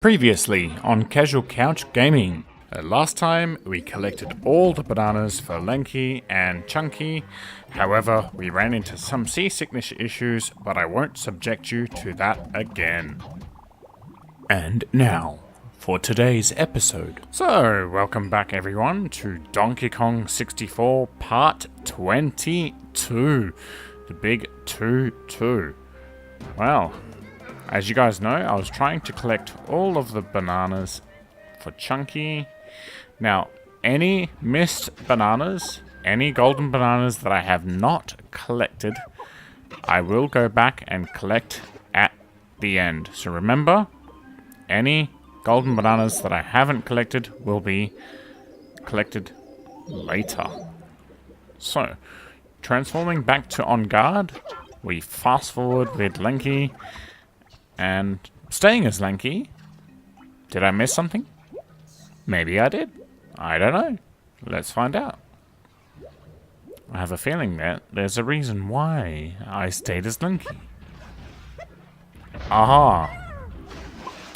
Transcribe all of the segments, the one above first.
Previously on Casual Couch Gaming. Last time we collected all the bananas for Lanky and Chunky. However, we ran into some seasickness issues, but I won't subject you to that again. And now, for today's episode. So, welcome back everyone to Donkey Kong 64 Part 22. The big 2-2. Well, as you guys know, I was trying to collect all of the bananas for Chunky. Now, any missed bananas, any golden bananas that I have not collected, I will go back and collect at the end. So remember, any golden bananas that I haven't collected will be collected later. So, transforming back to On Guard, we fast forward with Lanky. And staying as Lanky, did I miss something? Maybe I did. I don't know. Let's find out. I have a feeling that there's a reason why I stayed as Lanky. Aha!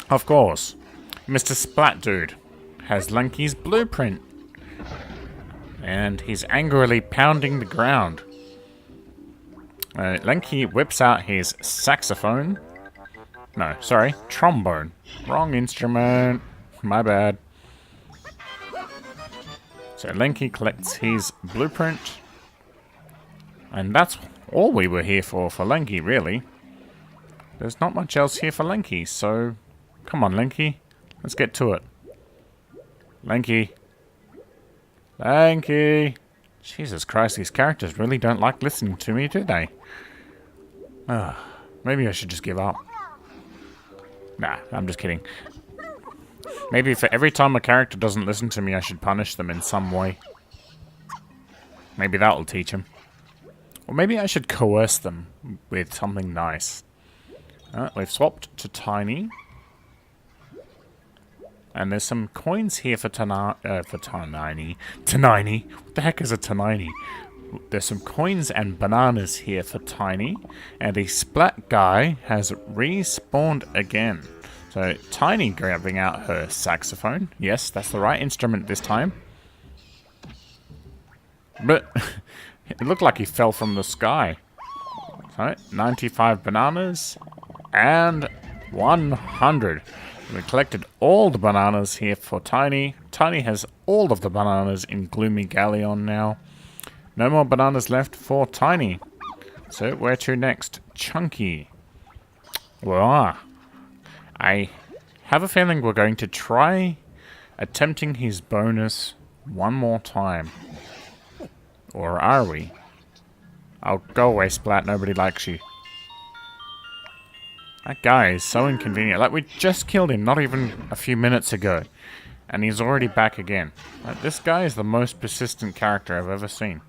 Of course, Mr. Splat Dude has Lanky's blueprint. And he's angrily pounding the ground. Lanky whips out his saxophone. No, sorry, trombone. Wrong instrument. My bad. So Lanky collects his blueprint. And that's all we were here for Lanky, really. There's not much else here for Lanky, so come on, Lanky. Let's get to it. Lanky. Lanky. Jesus Christ, these characters really don't like listening to me, do they? Maybe I should just give up. Nah, I'm just kidding. Maybe for every time a character doesn't listen to me, I should punish them in some way. Maybe that will teach them. Or maybe I should coerce them with something nice. We've swapped to Tiny. And there's some coins here for Tanini. Tanini? What the heck is a Tanini? There's some coins and bananas here for Tiny. And the Splat guy has respawned again. So, Tiny grabbing out her saxophone. Yes, that's the right instrument this time. But it looked like he fell from the sky. So, 95 bananas and 100. We collected all the bananas here for Tiny. Tiny has all of the bananas in Gloomy Galleon now. No more bananas left for Tiny. So, where to next? Chunky. Well, I have a feeling we're going to try attempting his bonus one more time. Or are we? Oh, go away, Splat. Nobody likes you. That guy is so inconvenient. Like, we just killed him not even a few minutes ago. And he's already back again. Like, this guy is the most persistent character I've ever seen.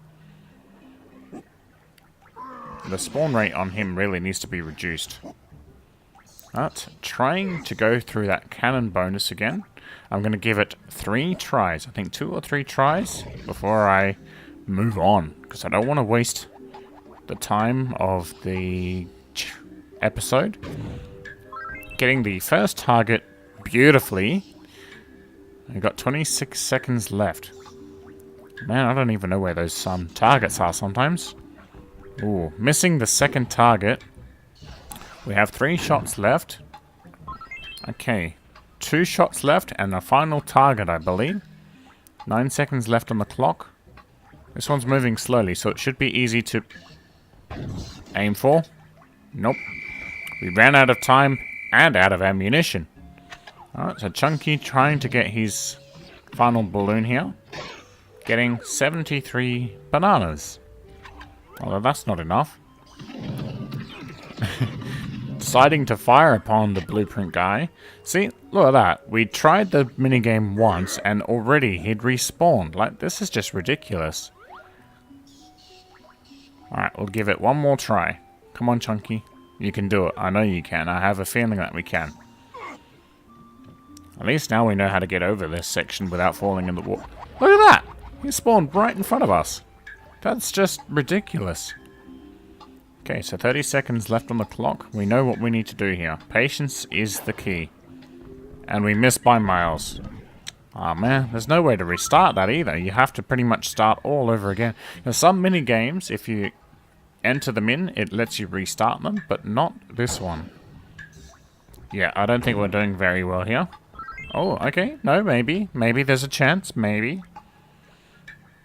The spawn rate on him really needs to be reduced. But trying to go through that cannon bonus again. I'm going to give it 3 tries. I think 2 or 3 tries before I move on. Because I don't want to waste the time of the episode. Getting the first target beautifully. I got 26 seconds left. Man, I don't even know where those targets are sometimes. Ooh, missing the second target. We have 3 shots left. Okay, 2 shots left and a final target, I believe. 9 seconds left on the clock. This one's moving slowly, so it should be easy to aim for. Nope. We ran out of time and out of ammunition. Alright, so Chunky trying to get his final balloon here. Getting 73 bananas. Although that's not enough. Deciding to fire upon the blueprint guy. See, look at that. We tried the minigame once and already he'd respawned. Like, this is just ridiculous. Alright, we'll give it one more try. Come on, Chunky. You can do it. I know you can. I have a feeling that we can. At least now we know how to get over this section without falling in the water. Look at that! He spawned right in front of us. That's just ridiculous. Okay, so 30 seconds left on the clock. We know what we need to do here. Patience is the key. And we missed by miles. Oh man, there's no way to restart that either. You have to pretty much start all over again. There's some mini games, if you enter them in, it lets you restart them, but not this one. Yeah, I don't think we're doing very well here. Oh, okay. No, maybe. Maybe there's a chance. Maybe.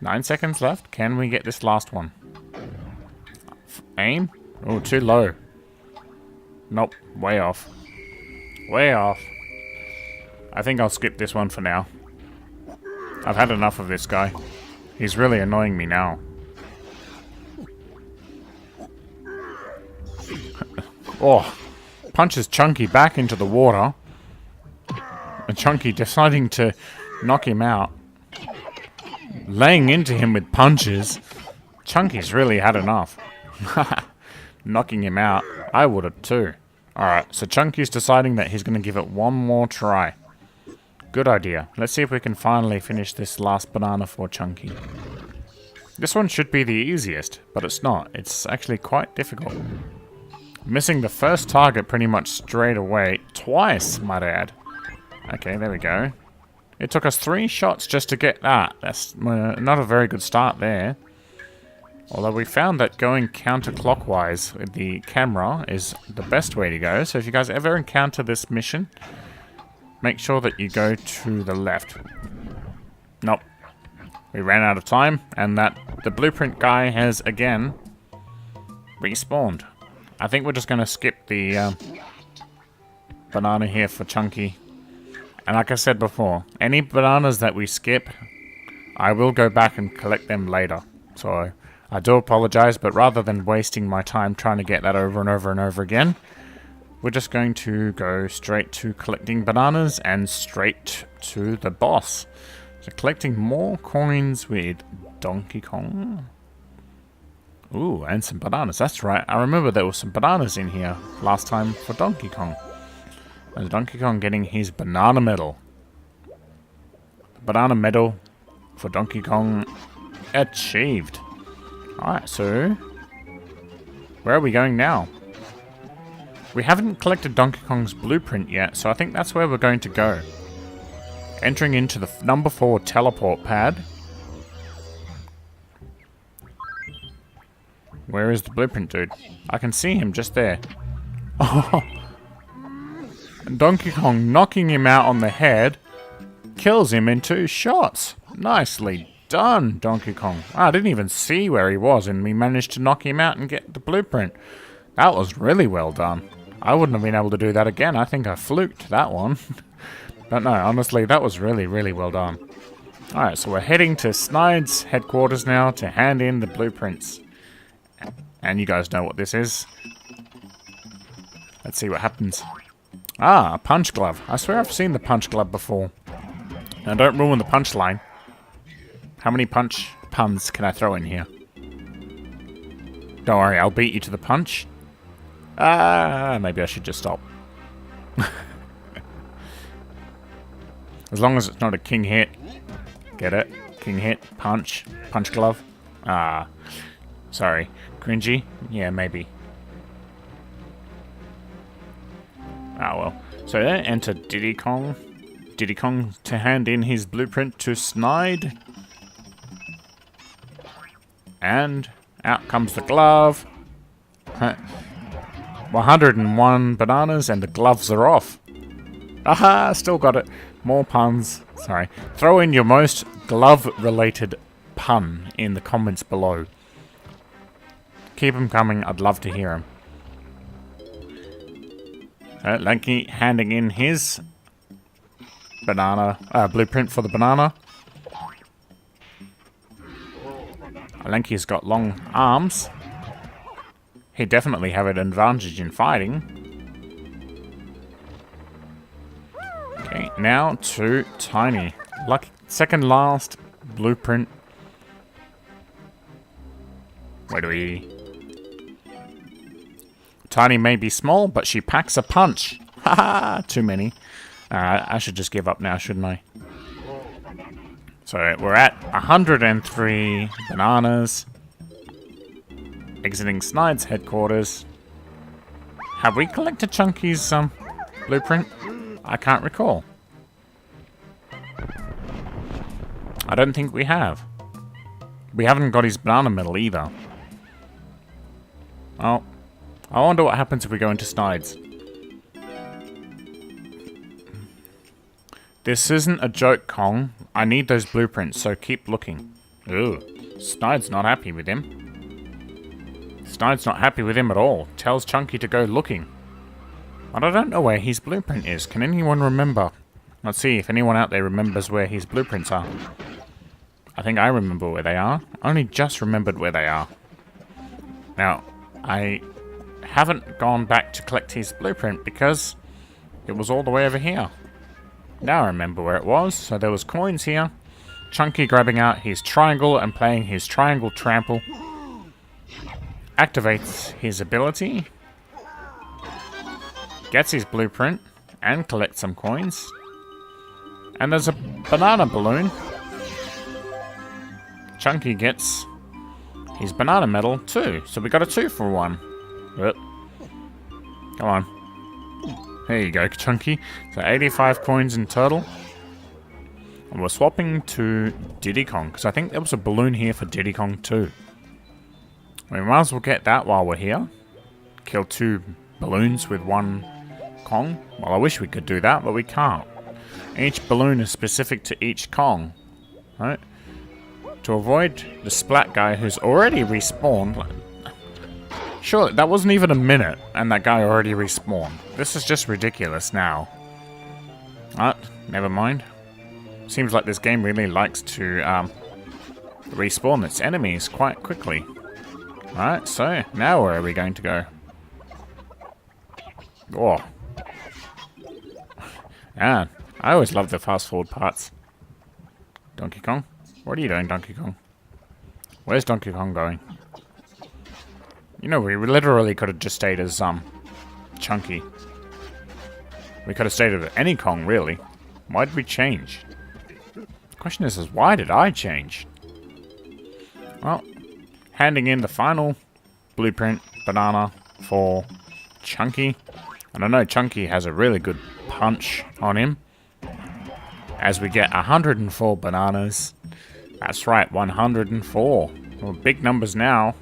9 seconds left. Can we get this last one? Aim? Oh, too low. Nope. Way off. Way off. I think I'll skip this one for now. I've had enough of this guy. He's really annoying me now. Oh, punches Chunky back into the water. And Chunky deciding to knock him out. Laying into him with punches. Chunky's really had enough. Knocking him out. I would have too. Alright, so Chunky's deciding that he's going to give it one more try. Good idea. Let's see if we can finally finish this last banana for Chunky. This one should be the easiest, but it's not. It's actually quite difficult. Missing the first target pretty much straight away. Twice, might I add. Okay, there we go. It took us 3 shots just to get that. That's not a very good start there. Although we found that going counterclockwise with the camera is the best way to go. So if you guys ever encounter this mission, make sure that you go to the left. Nope. We ran out of time, and that the blueprint guy has again respawned. I think we're just going to skip the banana here for Chunky. And like I said before, any bananas that we skip, I will go back and collect them later. So I do apologize, but rather than wasting my time trying to get that over and over and over again, we're just going to go straight to collecting bananas and straight to the boss. So collecting more coins with Donkey Kong. Ooh, and some bananas. That's right. I remember there were some bananas in here last time for Donkey Kong. And Donkey Kong getting his banana medal. Banana medal for Donkey Kong achieved. Alright, so where are we going now? We haven't collected Donkey Kong's blueprint yet, so I think that's where we're going to go. Entering into the number 4 teleport pad. Where is the blueprint dude? I can see him just there. Oh, Donkey Kong knocking him out on the head kills him in 2 shots. Nicely done, Donkey Kong. I didn't even see where he was, and we managed to knock him out and get the blueprint. That was really well done. I wouldn't have been able to do that again. I think I fluked that one. But no, honestly, that was really, really well done. Alright, so we're heading to Snide's headquarters now to hand in the blueprints. And you guys know what this is. Let's see what happens. Ah, a punch glove. I swear I've seen the punch glove before. Now don't ruin the punchline. How many punch puns can I throw in here? Don't worry, I'll beat you to the punch. Maybe I should just stop. As long as it's not a king hit. Get it? King hit, punch, punch glove. Sorry. Cringy? Yeah, maybe. Well. So enter Diddy Kong. Diddy Kong to hand in his blueprint to Snide. And out comes the glove. 101 bananas and the gloves are off. Aha, still got it. More puns. Sorry. Throw in your most glove-related pun in the comments below. Keep them coming. I'd love to hear them. Lanky handing in his banana blueprint for the banana. Lanky's got long arms. He'd definitely have an advantage in fighting. Okay, now to Tiny. Lucky second last blueprint. Where do we... Tiny may be small, but she packs a punch. Haha, too many. I should just give up now, shouldn't I? So we're at 103 bananas. Exiting Snide's headquarters. Have we collected Chunky's blueprint? I can't recall. I don't think we have. We haven't got his banana medal either. Oh. I wonder what happens if we go into Snides. This isn't a joke, Kong. I need those blueprints, so keep looking. Ugh. Snide's not happy with him. Snide's not happy with him at all. Tells Chunky to go looking. But I don't know where his blueprint is. Can anyone remember? Let's see if anyone out there remembers where his blueprints are. I think I remember where they are. Only just remembered where they are. Now, I haven't gone back to collect his blueprint because it was all the way over here. Now I remember where it was. So there was coins here. Chunky grabbing out his triangle and playing his triangle trample. Activates his ability. Gets his blueprint and collects some coins. And there's a banana balloon. Chunky gets his banana medal too. So we got a 2 for 1. Yep. Come on. There you go, Chunky. So 85 coins in total. And we're swapping to Diddy Kong, because I think there was a balloon here for Diddy Kong too. We might as well get that while we're here. Kill 2 balloons with 1 Kong. Well, I wish we could do that, but we can't. Each balloon is specific to each Kong. Right? To avoid the splat guy who's already respawned. Sure, that wasn't even a minute, and that guy already respawned. This is just ridiculous now. Never mind. Seems like this game really likes to respawn its enemies quite quickly. Alright, so now where are we going to go? Oh. Yeah, I always love the fast forward parts. Donkey Kong? What are you doing, Donkey Kong? Where's Donkey Kong going? You know, we literally could have just stayed as, Chunky. We could have stayed with any Kong, really. Why did we change? The question is why did I change? Well, handing in the final blueprint banana for Chunky. And I know Chunky has a really good punch on him. As we get 104 bananas. That's right, 104. Well, big numbers now.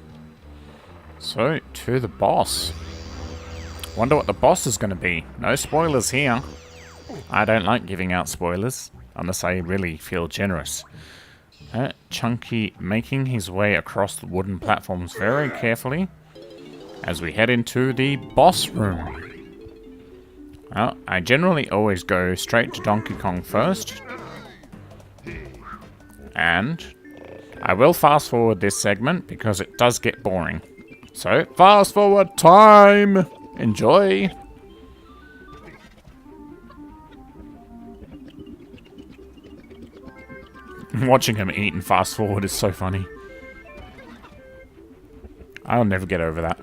So, to the boss. Wonder what the boss is going to be. No spoilers here. I don't like giving out spoilers, unless I really feel generous. Chunky making his way across the wooden platforms very carefully as we head into the boss room. Well, I generally always go straight to Donkey Kong first. And I will fast forward this segment because it does get boring. So, fast forward time! Enjoy! Watching him eat and fast forward is so funny. I'll never get over that.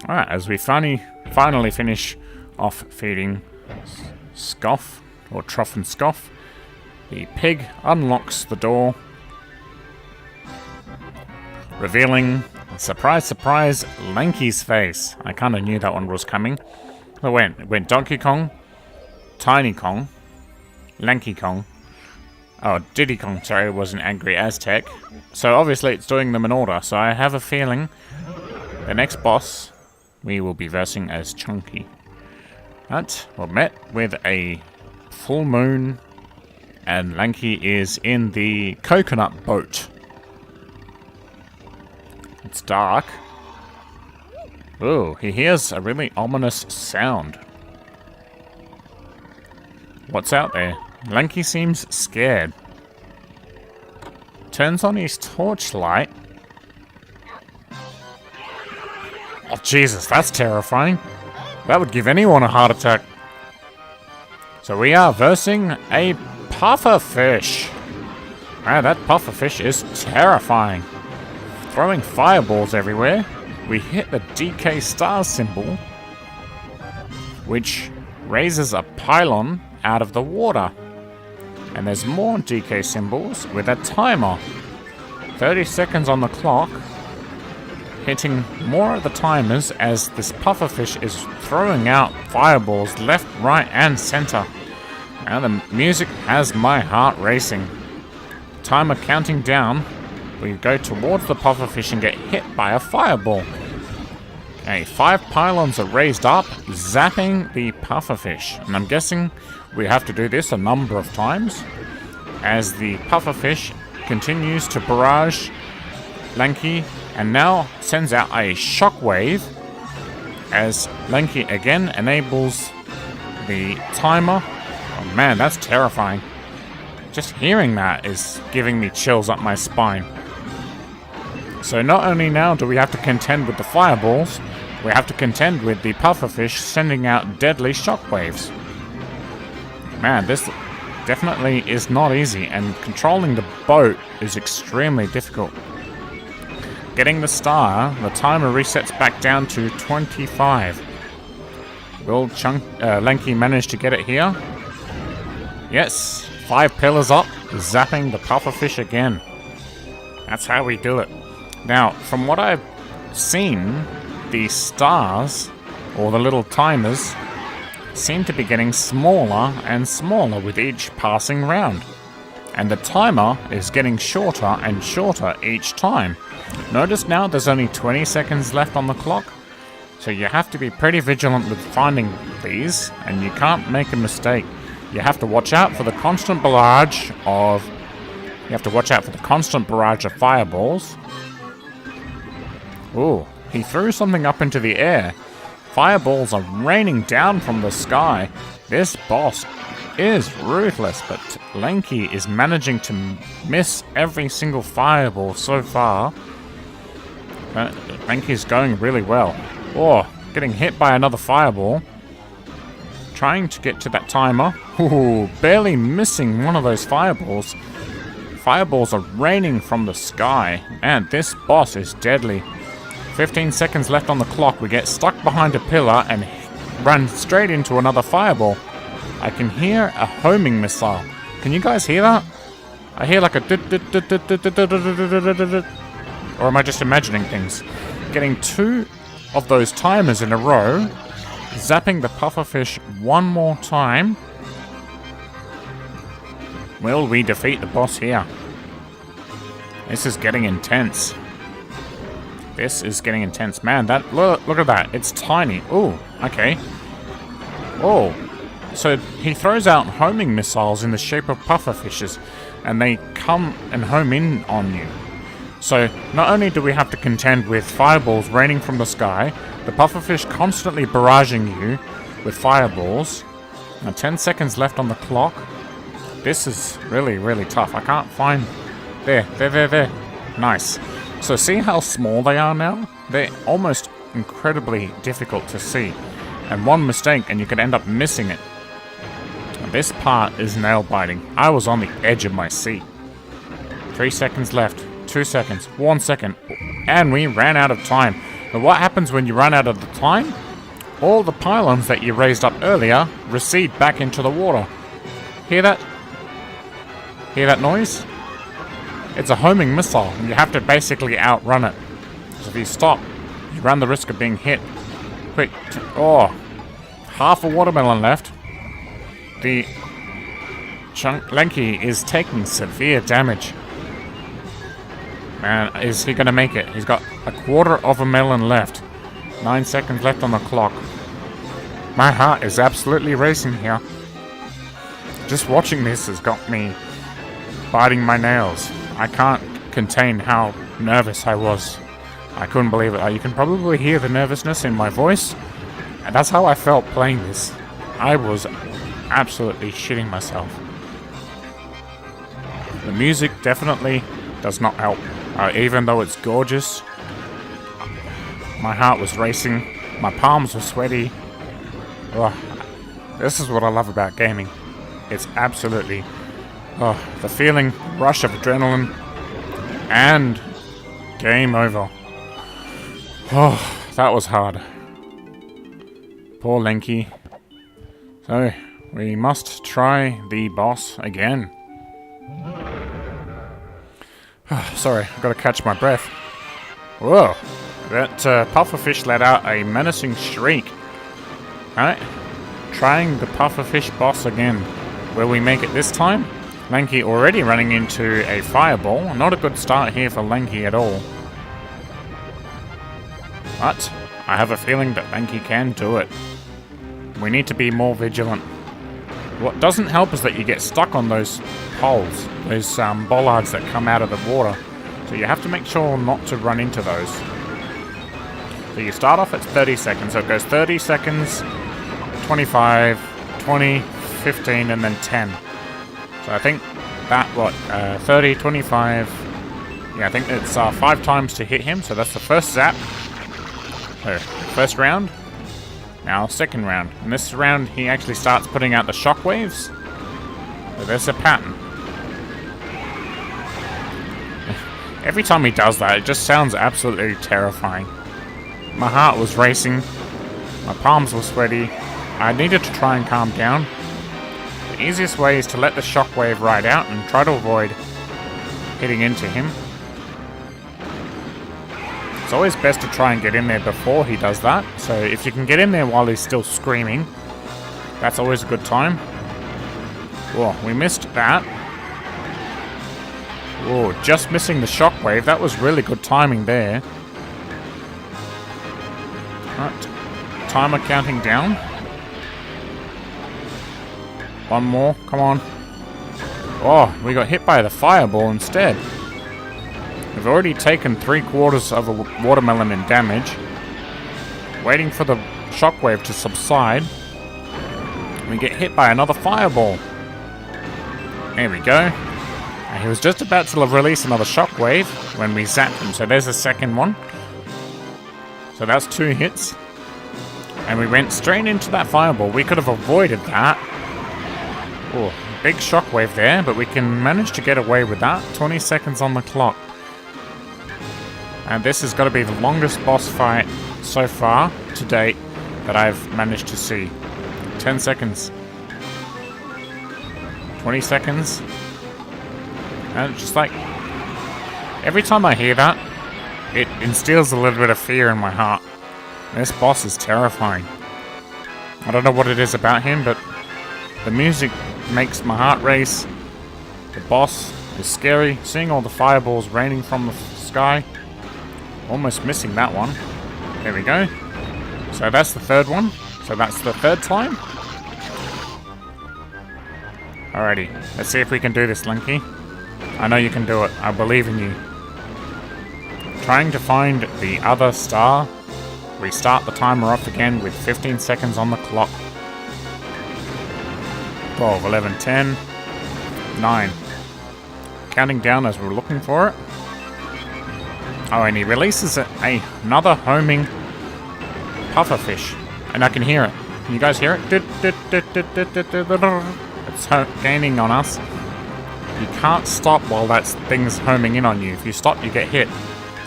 Alright, as we finally finish off feeding Scoff, or Truff and Scoff, the pig unlocks the door, revealing, surprise, surprise, Lanky's face. I kind of knew that one was coming. It went Donkey Kong, Tiny Kong, Lanky Kong, Diddy Kong, sorry, was an angry Aztec. So obviously it's doing them in order, so I have a feeling the next boss we will be versing as Chunky. But we're met with a full moon, and Lanky is in the coconut boat. It's dark. Ooh, he hears a really ominous sound. What's out there? Lanky seems scared. Turns on his torchlight. Oh, Jesus, that's terrifying. That would give anyone a heart attack. So we are versing a pufferfish. Wow, that pufferfish is terrifying. Throwing fireballs everywhere. We hit the DK star symbol, which raises a pylon out of the water. And there's more DK symbols with a timer. 30 seconds on the clock. hitting more of the timers as this pufferfish is throwing out fireballs left, right, and center. And the music has my heart racing. Timer counting down. We go towards the pufferfish and get hit by a fireball. Okay, 5 pylons are raised up, zapping the pufferfish. And I'm guessing we have to do this a number of times as the pufferfish continues to barrage Lanky and now sends out a shockwave as Lanky again enables the timer. Oh man, that's terrifying. Just hearing that is giving me chills up my spine. So not only now do we have to contend with the fireballs, we have to contend with the pufferfish sending out deadly shockwaves. Man, this definitely is not easy, and controlling the boat is extremely difficult. Getting the star, the timer resets back down to 25. Will Lanky manage to get it here? Yes, 5 pillars up, zapping the pufferfish again. That's how we do it. Now, from what I've seen, the stars, or the little timers, seem to be getting smaller and smaller with each passing round. And the timer is getting shorter and shorter each time. Notice now there's only 20 seconds left on the clock, so you have to be pretty vigilant with finding these, and you can't make a mistake. You have to watch out for the constant barrage of fireballs. Ooh, he threw something up into the air. Fireballs are raining down from the sky. This boss is ruthless, but Lanky is managing to miss every single fireball so far. Lanky's going really well. Oh, getting hit by another fireball. Trying to get to that timer. Ooh, barely missing one of those fireballs. Fireballs are raining from the sky. Man, this boss is deadly. 15 seconds left on the clock. We get stuck behind a pillar and run straight into another fireball. I can hear a homing missile. Can you guys hear that? I hear like a or am I just imagining things? Getting 2 of those timers in a row, zapping the pufferfish one more time. Will we defeat the boss here? This is getting intense. This is getting intense. Man, that look at that. It's tiny. Ooh, okay. Oh, so he throws out homing missiles in the shape of pufferfishes, and they come and home in on you. So not only do we have to contend with fireballs raining from the sky, the pufferfish constantly barraging you with fireballs. Now 10 seconds left on the clock. This is really, really tough. I can't find... There. Nice. So see how small they are now? They're almost incredibly difficult to see. And one mistake and you could end up missing it. And this part is nail biting. I was on the edge of my seat. 3 seconds left. 2 seconds. 1 second. And we ran out of time. But what happens when you run out of the time? All the pylons that you raised up earlier recede back into the water. Hear that? Hear that noise? It's a homing missile, and you have to basically outrun it. So if you stop, you run the risk of being hit. Quick. Oh. Half a watermelon left. The Lanky is taking severe damage. Man, is he going to make it? He's got a quarter of a melon left. 9 seconds left on the clock. My heart is absolutely racing here. Just watching this has got me biting my nails. I can't contain how nervous I was. I couldn't believe it. You can probably hear the nervousness in my voice. And that's how I felt playing this. I was absolutely shitting myself. The music definitely does not help. Even though it's gorgeous, my heart was racing. My palms were sweaty. Ugh. This is what I love about gaming. It's absolutely... the feeling, rush of adrenaline, and game over. Oh, that was hard. Poor Lanky. So, we must try the boss again. Sorry, I've got to catch my breath. Whoa, That pufferfish let out a menacing shriek. Alright, trying the pufferfish boss again. Will we make it this time? Lanky already running into a fireball. Not a good start here for Lanky at all. But I have a feeling that Lanky can do it. We need to be more vigilant. What doesn't help is that you get stuck on those poles, those bollards that come out of the water. So you have to make sure not to run into those. So you start off at 30 seconds, so it goes 30 seconds, 25, 20, 15, and then 10. So I think that, 30, 25, yeah, I think it's 5 times to hit him, so that's the first zap. So, first round. Now, second round. In this round, he actually starts putting out the shockwaves. So there's a pattern. Every time he does that, it just sounds absolutely terrifying. My heart was racing. My palms were sweaty. I needed to try and calm down. The easiest way is to let the shockwave ride out and try to avoid hitting into him. It's always best to try and get in there before he does that. So if you can get in there while he's still screaming, that's always a good time. Whoa, we missed that. Whoa, just missing the shockwave. That was really good timing there. Right, timer counting down. One more, come on. Oh, we got hit by the fireball instead. We've already taken 3/4 of a watermelon in damage. Waiting for the shockwave to subside. We get hit by another fireball. There we go. He was just about to release another shockwave when we zapped him. So there's a second one. So that's 2 hits. And we went straight into that fireball. We could have avoided that. Oh, big shockwave there, but we can manage to get away with that. 20 seconds on the clock. And this has got to be the longest boss fight so far to date that I've managed to see. 10 seconds. 20 seconds. And it's just like, every time I hear that, it instills a little bit of fear in my heart. This boss is terrifying. I don't know what it is about him, but the music makes my heart race. The boss is scary. Seeing all the fireballs raining from the sky. Almost missing that one. There we go. So that's the third one. So that's the third time. Alrighty, let's see if we can do this, Lanky. I know you can do it. I believe in you. Trying to find the other star. We start the timer off again with 15 seconds on the clock. 12, 11, 10, 9. Counting down as we're looking for it. Oh, and he releases another homing pufferfish. And I can hear it. Can you guys hear it? It's gaining on us. You can't stop while that thing's homing in on you. If you stop, you get hit.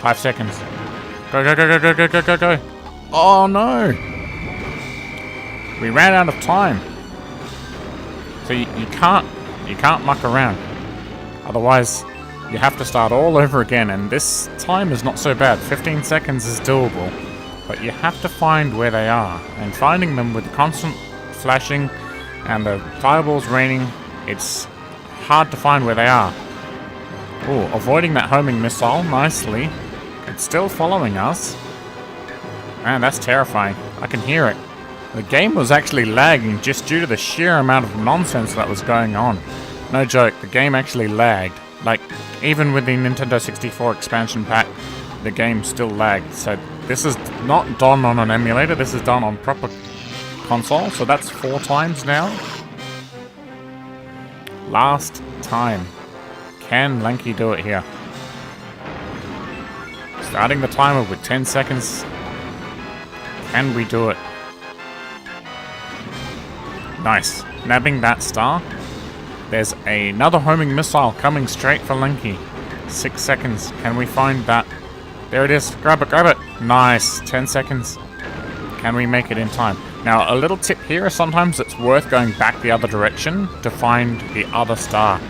5 seconds. Go, go, go, go, go, go, go, go, go. Oh, no. We ran out of time. So you can't muck around. Otherwise, you have to start all over again, and this time is not so bad. 15 seconds is doable, but you have to find where they are, and finding them with constant flashing and the fireballs raining, it's hard to find where they are. Oh, avoiding that homing missile nicely. It's still following us. Man, that's terrifying. I can hear it. The game was actually lagging just due to the sheer amount of nonsense that was going on. No joke, the game actually lagged. Like, even with the Nintendo 64 expansion pack, the game still lagged. So this is not done on an emulator, this is done on proper console. So that's 4 times now. Last time. Can Lanky do it here? Starting the timer with 10 seconds. Can we do it? Nice. Nabbing that star. There's another homing missile coming straight for Lanky. 6 seconds. Can we find that? There it is. Grab it, grab it. Nice. 10 seconds. Can we make it in time? Now, a little tip here, sometimes it's worth going back the other direction to find the other star.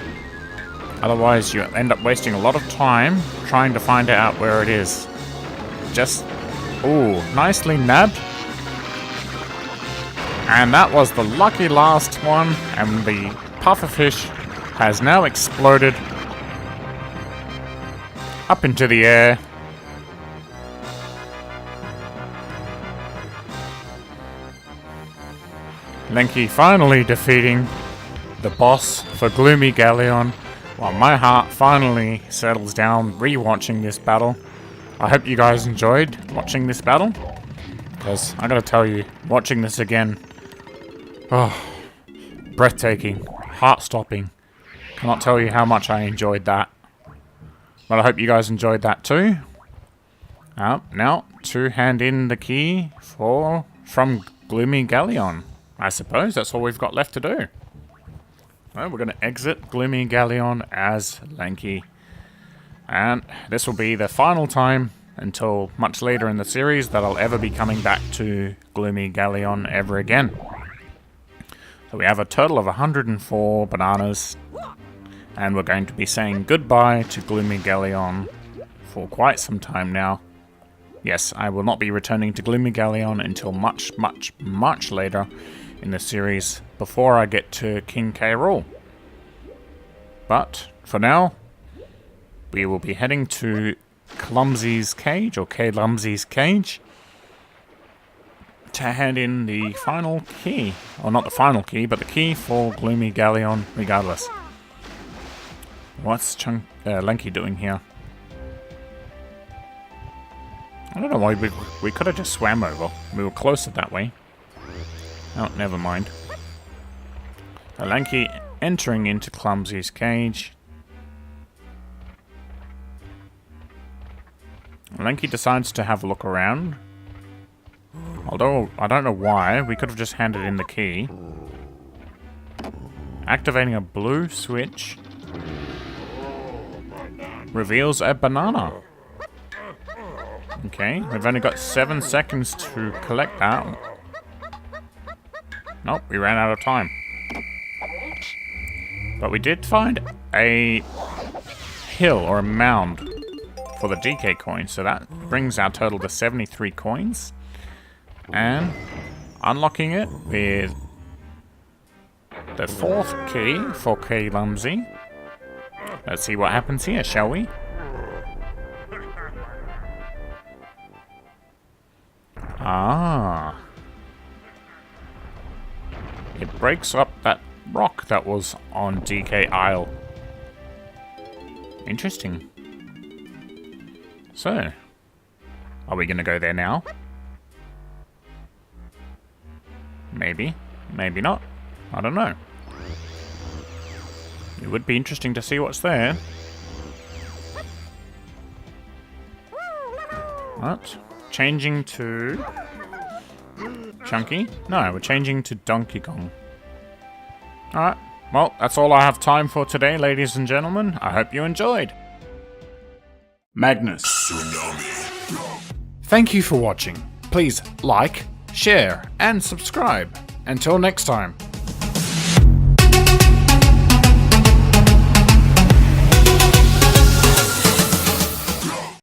Otherwise, you end up wasting a lot of time trying to find out where it is. Just Ooh, nicely nabbed. And that was the lucky last one, and the pufferfish has now exploded up into the air. Lanky finally defeating the boss for Gloomy Galleon, while my heart finally settles down re-watching this battle. I hope you guys enjoyed watching this battle, because I gotta tell you, watching this again, oh, breathtaking, heart-stopping. Cannot tell you how much I enjoyed that. But I hope you guys enjoyed that too. Now, to hand in the key from Gloomy Galleon. I suppose that's all we've got left to do. Well, we're going to exit Gloomy Galleon as Lanky. And this will be the final time until much later in the series that I'll ever be coming back to Gloomy Galleon ever again. So we have a total of 104 bananas. And we're going to be saying goodbye to Gloomy Galleon for quite some time now. Yes, I will not be returning to Gloomy Galleon until much, much, much later in the series before I get to King K. Rool. But for now, we will be heading to Clumsy's cage, or K. Lumsy's cage, to hand in the final key. Or not the final key, but the key for Gloomy Galleon regardless. What's Lanky doing here? I don't know why we could have just swam over. We were closer that way. Oh, never mind. So Lanky entering into Clumsy's cage. Lanky decides to have a look around. Although, I don't know why. We could have just handed in the key. Activating a blue switch reveals a banana. Okay, we've only got 7 seconds to collect that. Nope, we ran out of time. But we did find a hill or a mound for the DK coin, so that brings our total to 73 coins. And unlocking it with the 4th key for K. Lumsy. Let's see what happens here, shall we? Ah. It breaks up that rock that was on DK Isle. Interesting. So, are we going to go there now? Maybe. Maybe not. I don't know. It would be interesting to see what's there. What? Changing to Chunky? No, we're changing to Donkey Kong. Alright, well, that's all I have time for today, ladies and gentlemen. I hope you enjoyed. Magnus. Thank you for watching. Please like, share, and subscribe. Until next time.